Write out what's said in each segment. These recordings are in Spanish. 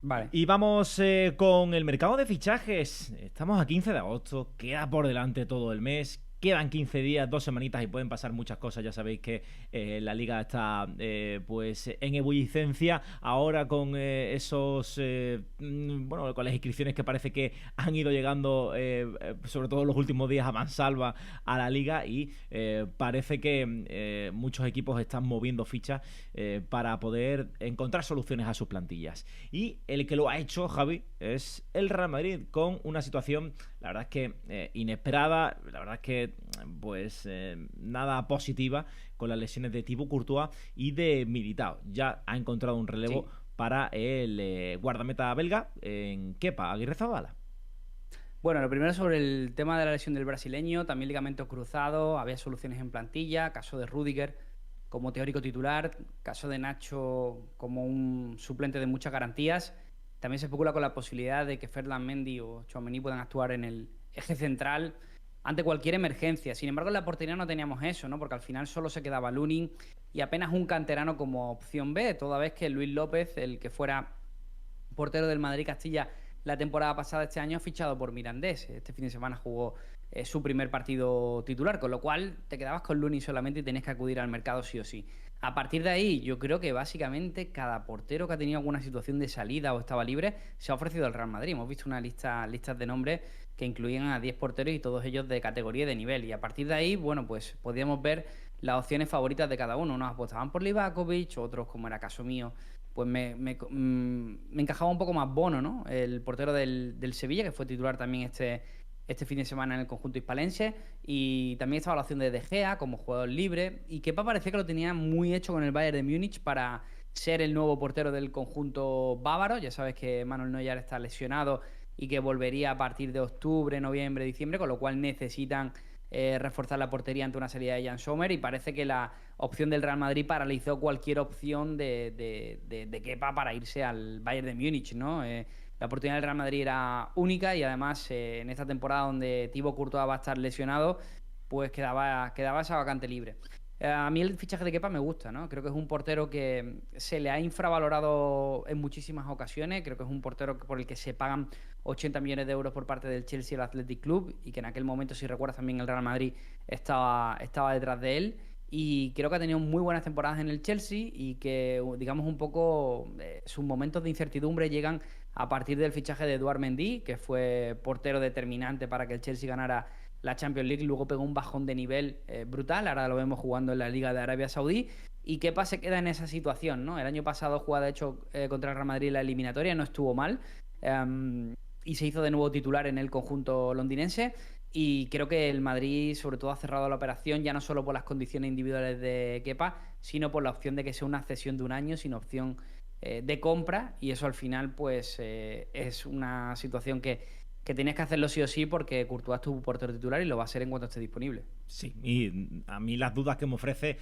Vale. Y vamos con el mercado de fichajes. Estamos a 15 de agosto, queda por delante todo el mes. Quedan 15 días, 2 semanitas y pueden pasar muchas cosas. Ya sabéis que la liga está pues en ebullicencia. Ahora con esos bueno, con las inscripciones que parece que han ido llegando, sobre todo en los últimos días, a mansalva a la liga. Y parece que muchos equipos están moviendo fichas para poder encontrar soluciones a sus plantillas. Y el que lo ha hecho, Javi, es el Real Madrid, con una situación, la verdad es que inesperada, la verdad es que pues nada positiva, con las lesiones de Thibaut Courtois y de Militao. Ya ha encontrado un relevo Sí. para el guardameta belga en Kepa Aguirrezabala. Bueno, lo primero sobre el tema de la lesión del brasileño, también ligamento cruzado, había soluciones en plantilla, caso de Rüdiger como teórico titular, caso de Nacho como un suplente de muchas garantías. También se especula con la posibilidad de que Ferland Mendy o Tchouaméni puedan actuar en el eje central ante cualquier emergencia. Sin embargo, en la portería no teníamos eso, ¿no? Porque al final solo se quedaba Lunin y apenas un canterano como opción B, toda vez que Luis López, el que fuera portero del Madrid Castilla la temporada pasada, este año ha fichado por Mirandés. Este fin de semana jugó su primer partido titular, con lo cual te quedabas con Lunin solamente y tenías que acudir al mercado sí o sí. A partir de ahí, yo creo que básicamente cada portero que ha tenido alguna situación de salida o estaba libre se ha ofrecido al Real Madrid. Hemos visto una listas de nombres que incluían a 10 porteros y todos ellos de categoría y de nivel. Y a partir de ahí, bueno, pues podíamos ver las opciones favoritas de cada uno. Unos apostaban por Livakovic, otros, como era caso mío, pues me encajaba un poco más Bono, ¿no? El portero del Sevilla, que fue titular también este fin de semana en el conjunto hispalense. Y también estaba la opción de De Gea como jugador libre. Y Kepa parecía que lo tenía muy hecho con el Bayern de Múnich para ser el nuevo portero del conjunto bávaro. Ya sabes que Manuel Neuer está lesionado y que volvería a partir de octubre, noviembre, diciembre, con lo cual necesitan reforzar la portería ante una salida de Jan Sommer, y parece que la opción del Real Madrid paralizó cualquier opción de Kepa para irse al Bayern de Múnich, ¿no? La oportunidad del Real Madrid era única y además en esta temporada donde Thibaut Courtois va a estar lesionado, pues quedaba esa vacante libre. A mí el fichaje de Kepa me gusta, ¿no? Creo que es un portero que se le ha infravalorado en muchísimas ocasiones. Creo que es un portero por el que se pagan 80 millones de euros por parte del Chelsea y el Athletic Club, y que en aquel momento, si recuerdas, también el Real Madrid estaba detrás de él. Y creo que ha tenido muy buenas temporadas en el Chelsea y que, digamos, un poco sus momentos de incertidumbre llegan a partir del fichaje de Edouard Mendy, que fue portero determinante para que el Chelsea ganara la Champions League. Luego pegó un bajón de nivel brutal. Ahora lo vemos jugando en la Liga de Arabia Saudí. Y Kepa se queda en esa situación, ¿no? El año pasado jugaba, de hecho, contra el Real Madrid en la eliminatoria, no estuvo mal. Y se hizo de nuevo titular en el conjunto londinense. Y creo que el Madrid, sobre todo, ha cerrado la operación ya no solo por las condiciones individuales de Kepa, sino por la opción de que sea una cesión de un año, sino opción de compra. Y eso al final, pues, es una situación que tienes que hacerlo sí o sí, porque Courtois es tu portero titular y lo va a ser en cuanto esté disponible. Sí, y a mí las dudas que me ofrece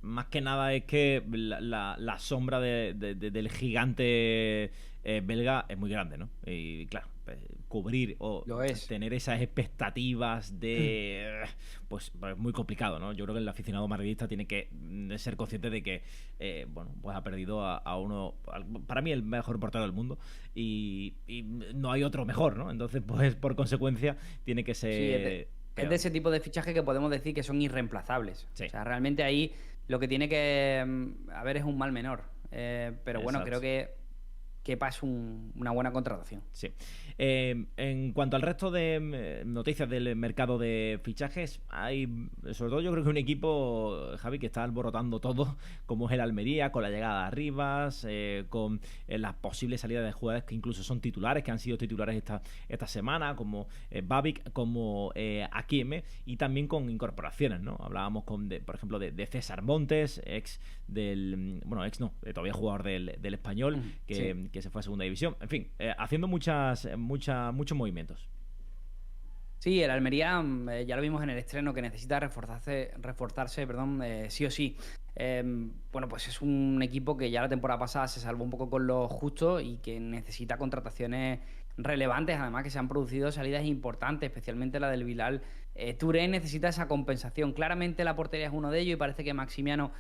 más que nada es que la sombra del gigante belga es muy grande, ¿no? Y claro, pues, cubrir o Lo es. tener esas expectativas de pues es muy complicado, ¿no? Yo creo que el aficionado madridista tiene que ser consciente de que bueno, pues ha perdido a uno, para mí el mejor portero del mundo, y no hay otro mejor, ¿no? Entonces, pues por consecuencia tiene que Sí, ser es de peor. ese tipo de fichaje que podemos decir que son irreemplazables. O Sí, sea, realmente ahí lo que tiene que haber es un mal menor. Pero bueno, creo exacto. que Kepa es una buena contratación. Sí. En cuanto al resto de noticias del mercado de fichajes, hay, sobre todo yo creo que un equipo, Javi, que está alborotando todo, como es el Almería, con la llegada de Rivas, con las posibles salidas de jugadores que incluso son titulares, que han sido titulares esta semana, como Babic, como Akieme, y también con incorporaciones, ¿no? Hablábamos por ejemplo, de César Montes, ex del, bueno, ex no, todavía jugador del Español, Sí. que se fue a segunda división. En fin, haciendo muchos movimientos. Sí, el Almería, ya lo vimos en el estreno, que necesita reforzarse, perdón, sí o sí. Bueno, pues es un equipo que ya la temporada pasada se salvó un poco con lo justo y que necesita contrataciones relevantes, además que se han producido salidas importantes, especialmente la del Bilal. Touré necesita esa compensación. Claramente la portería es uno de ellos y parece que Maximiano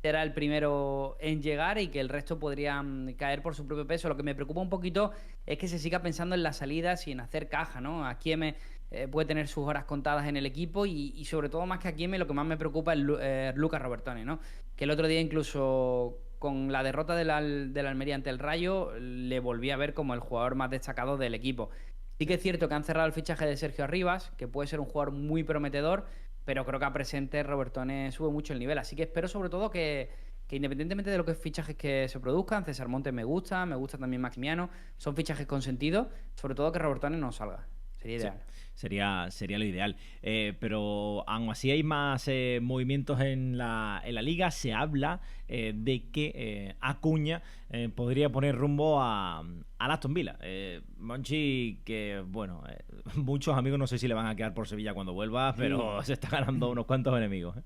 será el primero en llegar y que el resto podrían caer por su propio peso. Lo que me preocupa un poquito es que se siga pensando en las salidas y en hacer caja, ¿no? Aquieme puede tener sus horas contadas en el equipo y sobre todo más que Aquieme lo que más me preocupa es Lucas Robertoni, ¿no? Que el otro día incluso con la derrota del Almería ante el Rayo le volví a ver como el jugador más destacado del equipo. Sí que es cierto que han cerrado el fichaje de Sergio Arribas, que puede ser un jugador muy prometedor, pero creo que a presente Robertone sube mucho el nivel. Así que espero sobre todo que independientemente de los fichajes que se produzcan, César Montes me gusta también Maximiano, son fichajes con sentido, sobre todo que Robertone no salga. Sería ideal. Sí, sería lo ideal. Pero aún así hay más movimientos en la liga. Se habla de que Acuña podría poner rumbo al Aston Villa. Monchi, que bueno, muchos amigos no sé si le van a quedar por Sevilla cuando vuelva, pero se está ganando unos cuantos enemigos.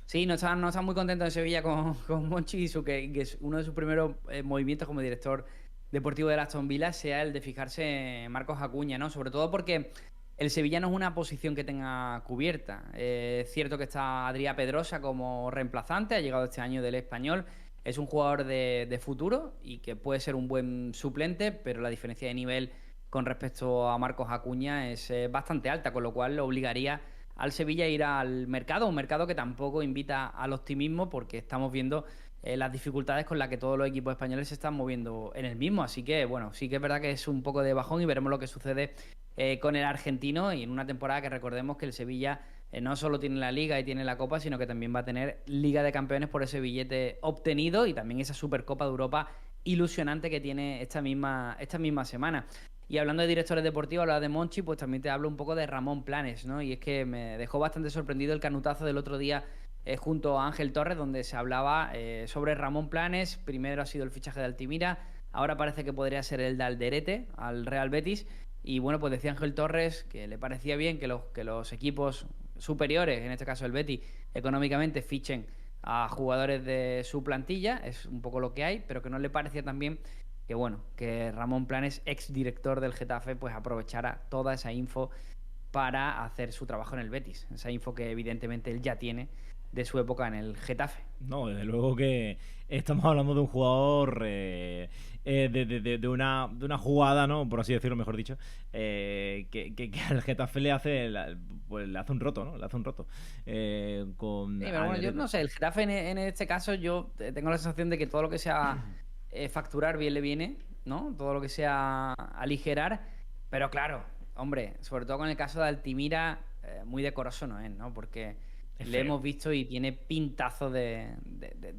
Sí, no están muy contentos en Sevilla con Monchi, que es uno de sus primeros movimientos como director deportivo de Aston Villa sea el de fijarse en Marcos Acuña, ¿no? Sobre todo porque el Sevilla no es una posición que tenga cubierta. Es cierto que está Adrià Pedrosa como reemplazante, ha llegado este año del Español. Es un jugador de futuro y que puede ser un buen suplente, pero la diferencia de nivel con respecto a Marcos Acuña es bastante alta, con lo cual lo obligaría al Sevilla a ir al mercado, un mercado que tampoco invita al optimismo porque estamos viendo las dificultades con las que todos los equipos españoles se están moviendo en el mismo. Así que, bueno, sí que es verdad que es un poco de bajón y veremos lo que sucede con el argentino y en una temporada que recordemos que el Sevilla no solo tiene la Liga y tiene la Copa, sino que también va a tener Liga de Campeones por ese billete obtenido y también esa Supercopa de Europa ilusionante que tiene esta misma semana. Y hablando de directores deportivos, hablaba de Monchi, pues también te hablo un poco de Ramón Planes, ¿no? Y es que me dejó bastante sorprendido el canutazo del otro día junto a Ángel Torres, donde se hablaba sobre Ramón Planes. Primero ha sido el fichaje de Altimira, ahora parece que podría ser el de Alderete, al Real Betis. Y bueno, pues decía Ángel Torres que le parecía bien que los equipos superiores, en este caso el Betis, económicamente fichen a jugadores de su plantilla, es un poco lo que hay, pero que no le parecía tan bien que bueno, que Ramón Planes, ex director del Getafe, pues aprovechara toda esa info para hacer su trabajo en el Betis, esa info que evidentemente él ya tiene de su época en el Getafe. No, desde luego que estamos hablando de un jugador de una jugada, ¿no? Por así decirlo, mejor dicho, que al Getafe le hace un roto, ¿no? Le hace un roto. Sí, pero bueno, yo no sé, el Getafe en este caso yo tengo la sensación de que todo lo que sea facturar bien le viene, ¿no? Todo lo que sea aligerar, pero claro, hombre, sobre todo con el caso de Altimira, muy decoroso no es, ¿no? Porque le hemos visto y tiene pintazo de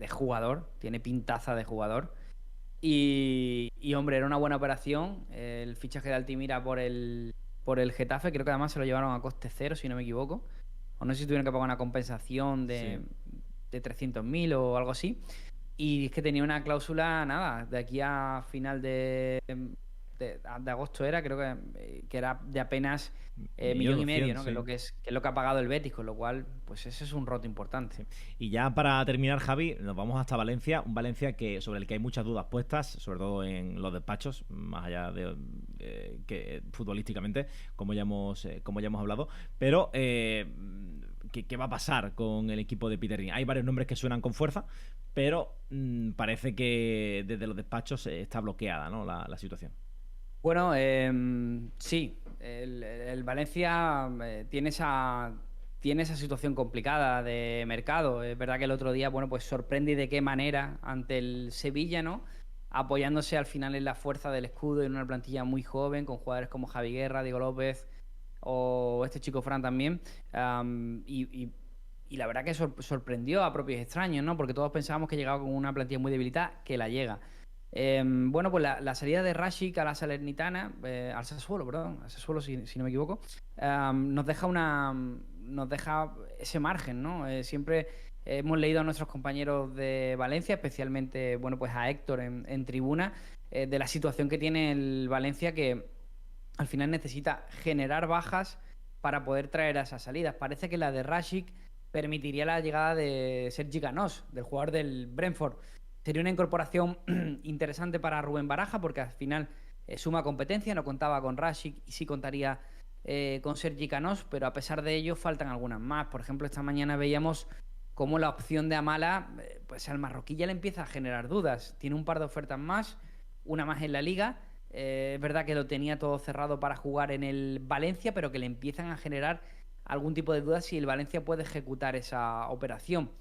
jugador, tiene pintaza de jugador. Y hombre, era una buena operación el fichaje de Altimira por el Getafe. Creo que además se lo llevaron a coste cero, si no me equivoco. O no sé si tuvieron que pagar una compensación de 300.000 o algo así. Y es que tenía una cláusula, nada, de aquí a final de agosto era, creo que era de apenas millón y medio, ¿no? Sí. Que es lo que ha pagado el Betis, con lo cual, pues ese es un roto importante. Sí. Y ya para terminar, Javi, nos vamos hasta Valencia, un Valencia sobre el que hay muchas dudas puestas, sobre todo en los despachos, más allá de que futbolísticamente, como ya hemos hablado, pero ¿qué va a pasar con el equipo de Peter Lim? Hay varios nombres que suenan con fuerza, pero parece que desde los despachos está bloqueada, ¿no? la situación. Bueno, sí, el Valencia tiene esa situación complicada de mercado. Es verdad que el otro día, bueno, pues sorprende y de qué manera ante el Sevilla, ¿no? Apoyándose al final en la fuerza del escudo y en una plantilla muy joven, con jugadores como Javi Guerra, Diego López o este chico Fran también. Y la verdad que sorprendió a propios extraños, ¿no? Porque todos pensábamos que llegaba con una plantilla muy debilitada, que la llega. Bueno, pues la salida de Rashik a la Salernitana, al Sassuolo, si no me equivoco, nos deja ese margen, ¿no? Siempre hemos leído a nuestros compañeros de Valencia, especialmente, bueno, pues a Héctor en tribuna, de la situación que tiene el Valencia, que al final necesita generar bajas para poder traer a esas salidas. Parece que la de Rashik permitiría la llegada de Sergi Canós, del jugador del Brentford. Sería una incorporación interesante para Rubén Baraja porque al final suma competencia, no contaba con Rashik y sí contaría con Sergi Canós, pero a pesar de ello faltan algunas más. Por ejemplo, esta mañana veíamos cómo la opción de Amala, pues al marroquí ya le empieza a generar dudas. Tiene un par de ofertas más, una más en la Liga. Es verdad que lo tenía todo cerrado para jugar en el Valencia, pero que le empiezan a generar algún tipo de dudas si el Valencia puede ejecutar esa operación.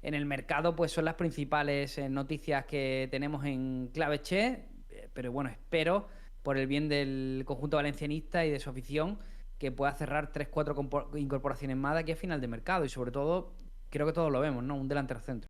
En el mercado, pues son las principales noticias que tenemos en clave Che, pero bueno, espero, por el bien del conjunto valencianista y de su afición, que pueda cerrar 3-4 incorporaciones más de aquí a final de mercado y sobre todo, creo que todos lo vemos, ¿no? Un delantero centro.